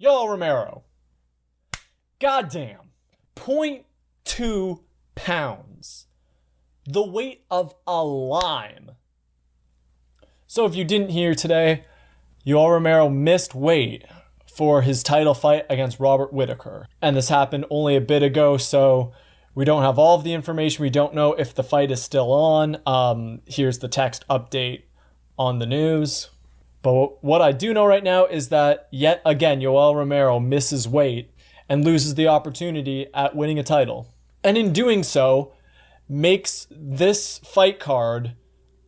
Yoel Romero. Goddamn. 0.2 pounds. The weight of a lime. So if you didn't hear today, Yoel Romero missed weight for his title fight against Robert Whittaker. And this happened only a bit ago, so we don't have all of the information. We don't know if the fight is still on. Here's the text update on the news. But what I do know right now is that, yet again, Yoel Romero misses weight and loses the opportunity at winning a title. And in doing so, makes this fight card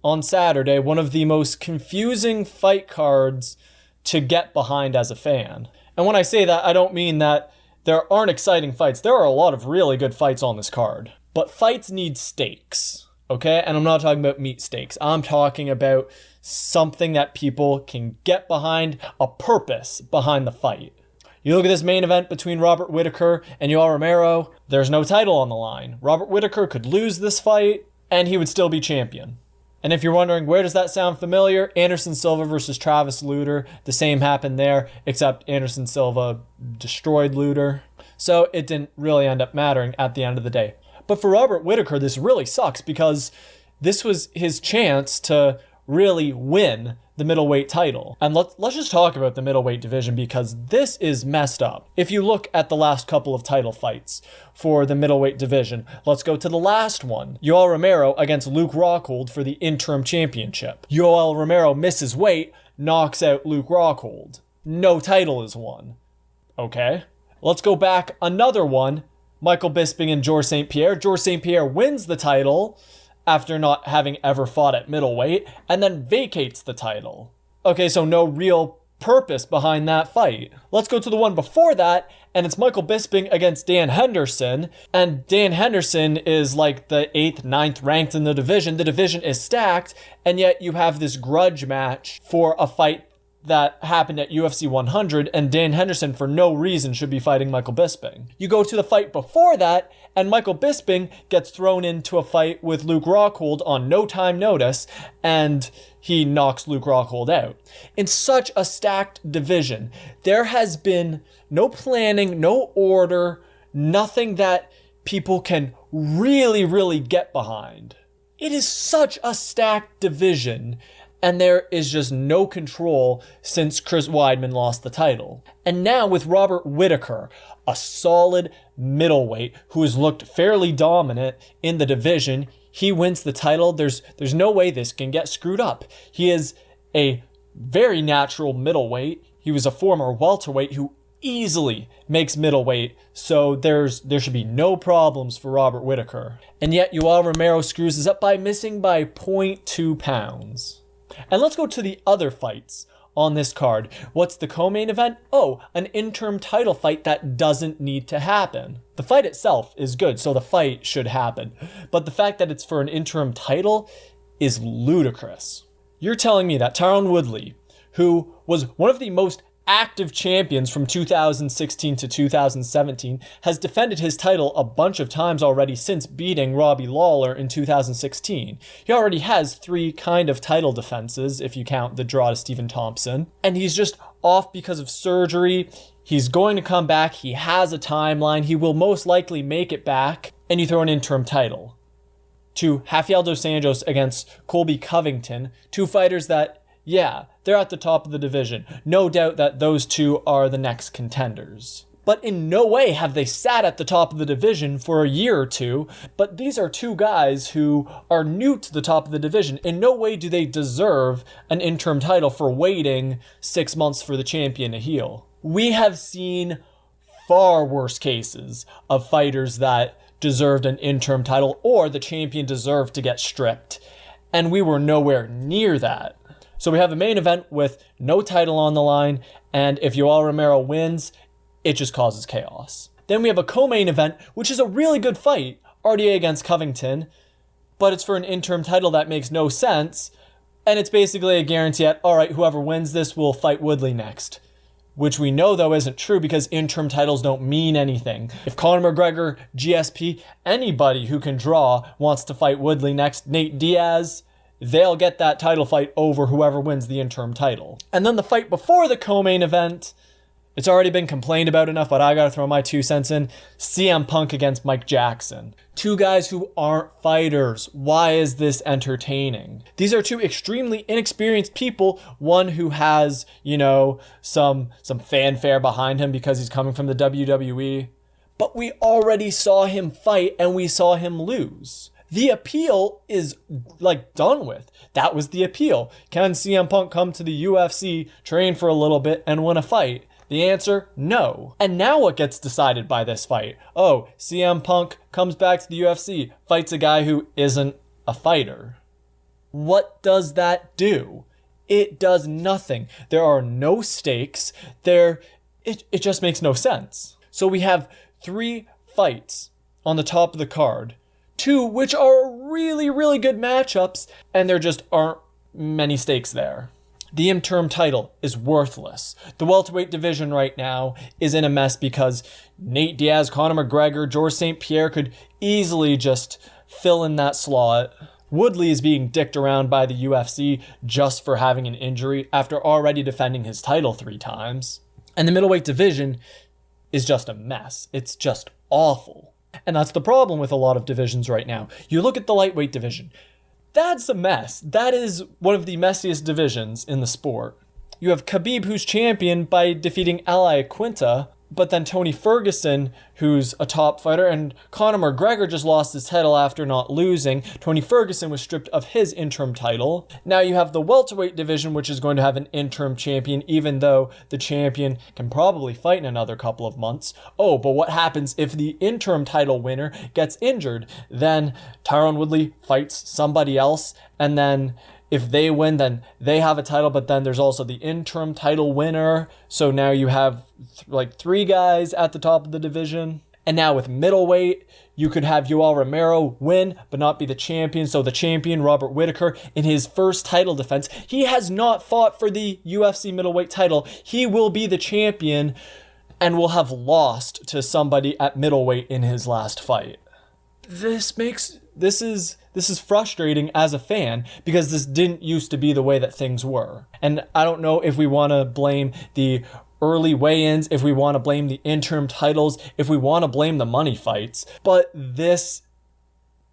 on Saturday one of the most confusing fight cards to get behind as a fan. And when I say that, I don't mean that there aren't exciting fights. There are a lot of really good fights on this card. But fights need stakes, okay? And I'm not talking about meat steaks. I'm talking about something that people can get behind, a purpose behind the fight. You look at this main event between Robert Whittaker and Yoel Romero, there's no title on the line. Robert Whittaker could lose this fight, and he would still be champion. And if you're wondering, where does that sound familiar? Anderson Silva versus Travis Lutter. The same happened there, except Anderson Silva destroyed Lutter. So it didn't really end up mattering at the end of the day. But for Robert Whittaker, this really sucks because this was his chance to really win the middleweight title. And let's just talk about the middleweight division because this is messed up. If you look at the last couple of title fights for the middleweight division, let's go to the last one. Yoel Romero against Luke Rockhold for the interim championship. Yoel Romero misses weight, knocks out Luke Rockhold. No title is won. Okay. Let's go back another one. Michael Bisping and Georges St. Pierre. Georges St. Pierre wins the title after not having ever fought at middleweight, and then vacates the title. Okay, so no real purpose behind that fight. Let's go to the one before that, and it's Michael Bisping against Dan Henderson, and Dan Henderson is like the 8th, 9th ranked in the division. The division is stacked, and yet you have this grudge match for a fight that happened at UFC 100, and Dan Henderson for no reason should be fighting Michael Bisping. You go to the fight before that, and Michael Bisping gets thrown into a fight with Luke Rockhold on no time notice, and he knocks Luke Rockhold out. In such a stacked division, there has been no planning, no order, nothing that people can really get behind. It is such a stacked division, and there is just no control since Chris Weidman lost the title. And now with Robert Whittaker, a solid middleweight who has looked fairly dominant in the division, he wins the title. There's no way this can get screwed up. He is a very natural middleweight. He was a former welterweight who easily makes middleweight, so there should be no problems for Robert Whittaker. And yet Yoel Romero screws us up by missing by 0.2 pounds. And let's go to the other fights on this card. What's the co-main event? Oh, an interim title fight that doesn't need to happen. The fight itself is good, so the fight should happen. But the fact that it's for an interim title is ludicrous. You're telling me that Tyron Woodley, who was one of the most active champions from 2016 to 2017, has defended his title a bunch of times already since beating Robbie Lawler in 2016. He already has 3 kind of title defenses, if you count the draw to Stephen Thompson. And he's just off because of surgery. He's going to come back. He has a timeline. He will most likely make it back. And you throw an interim title to Rafael dos Anjos against Colby Covington, 2 fighters that, yeah, they're at the top of the division. No doubt that those 2 are the next contenders. But in no way have they sat at the top of the division for a year or 2, but these are 2 guys who are new to the top of the division. In no way do they deserve an interim title for waiting 6 months for the champion to heal. We have seen far worse cases of fighters that deserved an interim title or the champion deserved to get stripped, and we were nowhere near that. So we have a main event with no title on the line, and if Yoel Romero wins, it just causes chaos. Then we have a co-main event, which is a really good fight, RDA against Covington, but it's for an interim title that makes no sense, and it's basically a guarantee at, all right, whoever wins this will fight Woodley next. Which we know, though, isn't true because interim titles don't mean anything. If Conor McGregor, GSP, anybody who can draw wants to fight Woodley next, Nate Diaz, they'll get that title fight over whoever wins the interim title. And then the fight before the co-main event It's already been complained about enough, but I gotta throw my 2 cents in. CM Punk against Mike Jackson. 2 guys who aren't fighters. Why is this entertaining? These are 2 extremely inexperienced people. One who has, some fanfare behind him because he's coming from the WWE. But we already saw him fight and we saw him lose. The appeal is done with. That was the appeal. Can CM Punk come to the UFC, train for a little bit, and win a fight? The answer, no. And now what gets decided by this fight? Oh, CM Punk comes back to the UFC, fights a guy who isn't a fighter. What does that do? It does nothing. There are no stakes. It just makes no sense. So we have 3 fights on the top of the card, 2 which are really, really good matchups, and there just aren't many stakes there. The interim title is worthless. The welterweight division right now is in a mess because Nate Diaz, Conor McGregor, George St. Pierre could easily just fill in that slot. Woodley is being dicked around by the UFC just for having an injury after already defending his title 3 times. And the middleweight division is just a mess. It's just awful. And that's the problem with a lot of divisions right now. You look at the lightweight division. That's a mess. That is one of the messiest divisions in the sport. You have Khabib, who's champion by defeating Al Iaquinta, but then Tony Ferguson, who's a top fighter, and Conor McGregor just lost his title after not losing. Tony Ferguson was stripped of his interim title. Now you have the welterweight division, which is going to have an interim champion, even though the champion can probably fight in another couple of months. Oh, but what happens if the interim title winner gets injured? Then Tyron Woodley fights somebody else, and then if they win, then they have a title, but then there's also the interim title winner. So now you have 3 guys at the top of the division. And now with middleweight, you could have Yoel Romero win, but not be the champion. So the champion, Robert Whittaker, in his first title defense, he has not fought for the UFC middleweight title. He will be the champion and will have lost to somebody at middleweight in his last fight. This is frustrating as a fan because this didn't used to be the way that things were. And I don't know if we want to blame the early weigh-ins, if we want to blame the interim titles, if we want to blame the money fights, but this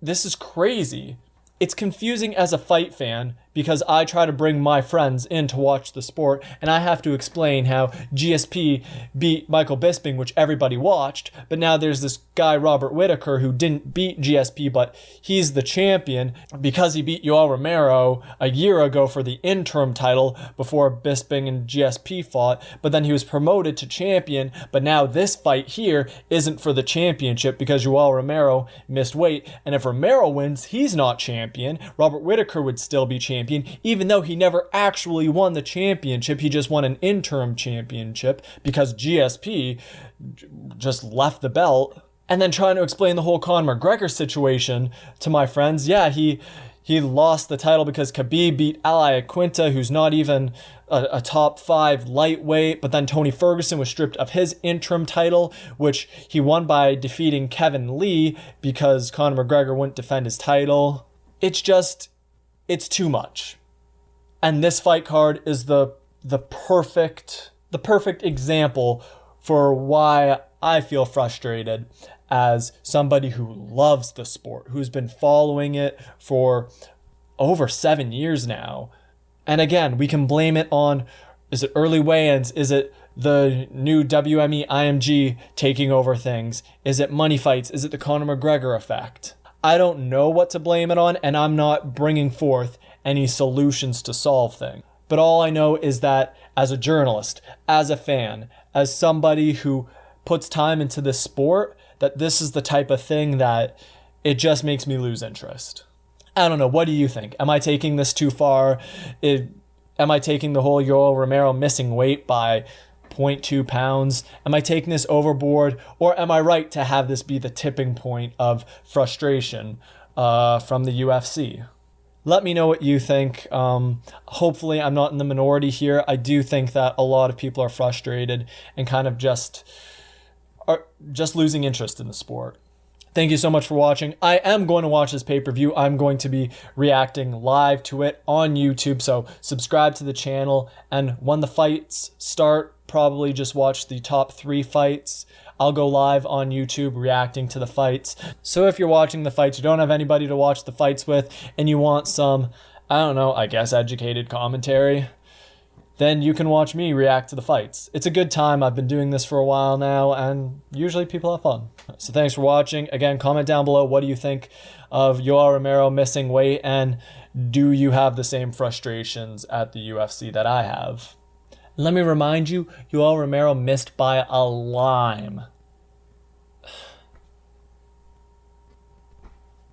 is crazy. It's confusing as a fight fan because I try to bring my friends in to watch the sport and I have to explain how GSP beat Michael Bisping, which everybody watched, but now there's this guy Robert Whittaker who didn't beat GSP, but he's the champion because he beat Yoel Romero a year ago for the interim title before Bisping and GSP fought, but then he was promoted to champion, but now this fight here isn't for the championship because Yoel Romero missed weight, and if Romero wins, he's not champion. Robert Whittaker would still be champion, even though he never actually won the championship. He just won an interim championship because GSP just left the belt. And then trying to explain the whole Conor McGregor situation to my friends. Yeah, he lost the title because Khabib beat Al Iaquinta, who's not even a top 5 lightweight, but then Tony Ferguson was stripped of his interim title, which he won by defeating Kevin Lee because Conor McGregor wouldn't defend his title. It's too much. And this fight card is the perfect example for why I feel frustrated as somebody who loves the sport, who's been following it for over 7 years now. And again, we can blame it on, is it early weigh-ins? Is it the new WME IMG taking over things? Is it money fights? Is it the Conor McGregor effect? I don't know what to blame it on, and I'm not bringing forth any solutions to solve things. But all I know is that as a journalist, as a fan, as somebody who puts time into this sport, that this is the type of thing that it just makes me lose interest. I don't know. What do you think? Am I taking this too far? Am I taking the whole Yoel Romero missing weight by 0.2 pounds? Am I taking this overboard? Or am I right to have this be the tipping point of frustration from the UFC? Let me know what you think. Hopefully I'm not in the minority here. I do think that a lot of people are frustrated and kind of just losing interest in the sport. Thank you so much for watching. I am going to watch this pay-per-view. I'm going to be reacting live to it on YouTube, so subscribe to the channel. And when the fights start, probably just watch the top 3 fights. I'll go live on YouTube reacting to the fights. So if you're watching the fights, you don't have anybody to watch the fights with, and you want some, I don't know, I guess educated commentary, then you can watch me react to the fights. It's a good time. I've been doing this for a while now, and usually people have fun. So thanks for watching. Again, comment down below, what do you think of Yoel Romero missing weight, and do you have the same frustrations at the UFC that I have? Let me remind you, Yoel Romero missed by a lime.